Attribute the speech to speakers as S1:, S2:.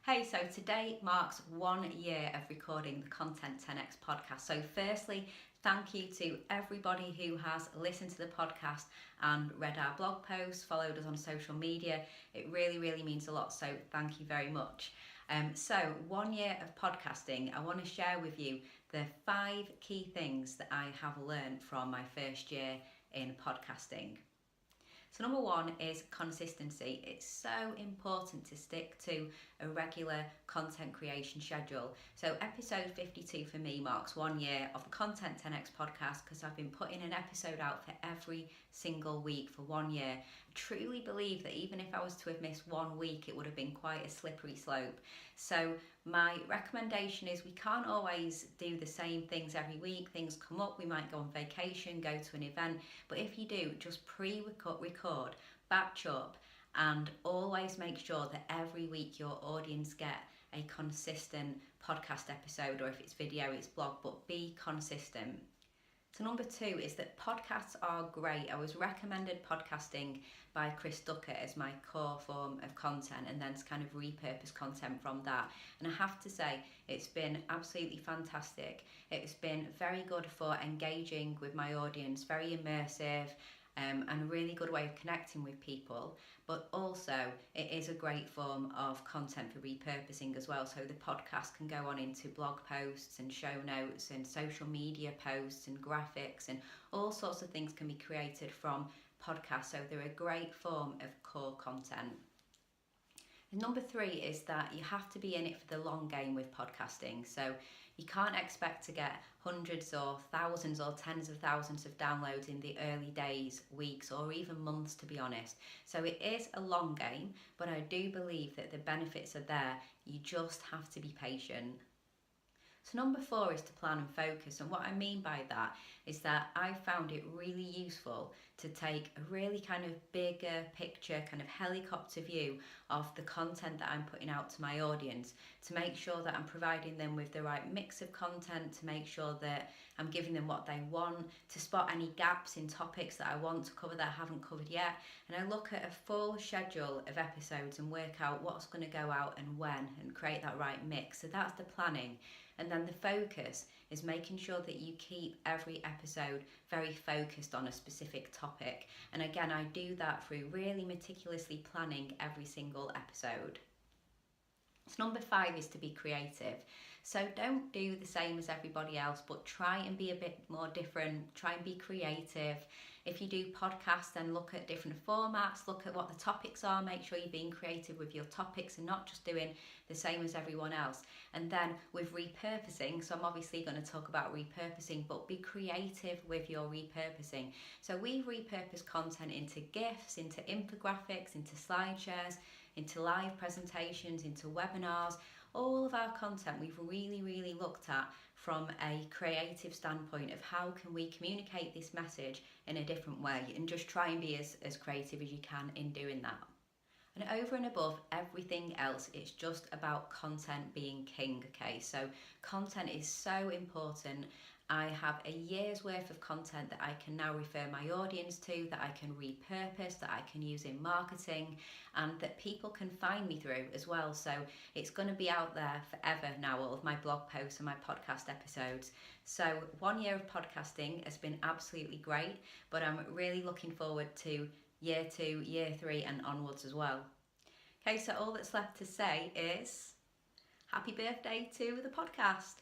S1: Hey, so today marks 1 year of recording the Content 10X podcast. So firstly, thank you to everybody who has listened to the podcast and read our blog posts, followed us on social media. It really means a lot, so thank you very much. So 1 year of podcasting, I want to share with you the 5 key things that I have learned from my first year in podcasting. So number 1 is consistency. It's so important to stick to a regular content creation schedule. So episode 52 for me marks 1 year of the Content 10X podcast because I've been putting an episode out for every single week for 1 year. I truly believe that even if I was to have missed 1 week, it would have been quite a slippery slope. So my recommendation is we can't always do the same things every week. Things come up, we might go on vacation, go to an event, but if you do, just record, batch up, and always make sure that every week your audience get a consistent podcast episode, or if it's video, it's blog, but be consistent. So number 2 is that podcasts are great. I was recommended podcasting by Chris Ducker as my core form of content, and then to kind of repurpose content from that. And I have to say, it's been absolutely fantastic. It's been very good for engaging with my audience, very immersive, and a really good way of connecting with people, but also it is a great form of content for repurposing as well. So the podcast can go on into blog posts and show notes and social media posts and graphics, and all sorts of things can be created from podcasts. So they're a great form of core content. And number 3 is that you have to be in it for the long game with podcasting. So you can't expect to get hundreds or thousands or tens of thousands of downloads in the early days, weeks, or even months, to be honest. So it is a long game, but I do believe that the benefits are there. You just have to be patient. So number 4 is to plan and focus, and what I mean by that is that I found it really useful to take a really kind of bigger picture, kind of helicopter view of the content that I'm putting out to my audience, to make sure that I'm providing them with the right mix of content, to make sure that I'm giving them what they want, to spot any gaps in topics that I want to cover that I haven't covered yet. And I look at a full schedule of episodes and work out what's going to go out and when, and create that right mix. So that's the planning. And then the focus is making sure that you keep every episode very focused on a specific topic. And again, I do that through really meticulously planning every single episode. So number 5 is to be creative. So don't do the same as everybody else, but try and be a bit more different. Try and be creative. If you do podcasts, then look at different formats, look at what the topics are, make sure you're being creative with your topics and not just doing the same as everyone else. And then with repurposing, so I'm obviously going to talk about repurposing, but be creative with your repurposing. So we repurpose content into GIFs, into infographics, into slideshares, into live presentations, into webinars. All of our content we've really looked at from a creative standpoint of how can we communicate this message in a different way, and just try and be as creative as you can in doing that. And over and above everything else, it's just about content being king, okay? So content is so important. I have a year's worth of content that I can now refer my audience to, that I can repurpose, that I can use in marketing, and that people can find me through as well. So it's going to be out there forever now, all of my blog posts and my podcast episodes. So 1 year of podcasting has been absolutely great, but I'm really looking forward to year 2, year 3 and onwards as well. Okay, so all that's left to say is happy birthday to the podcast.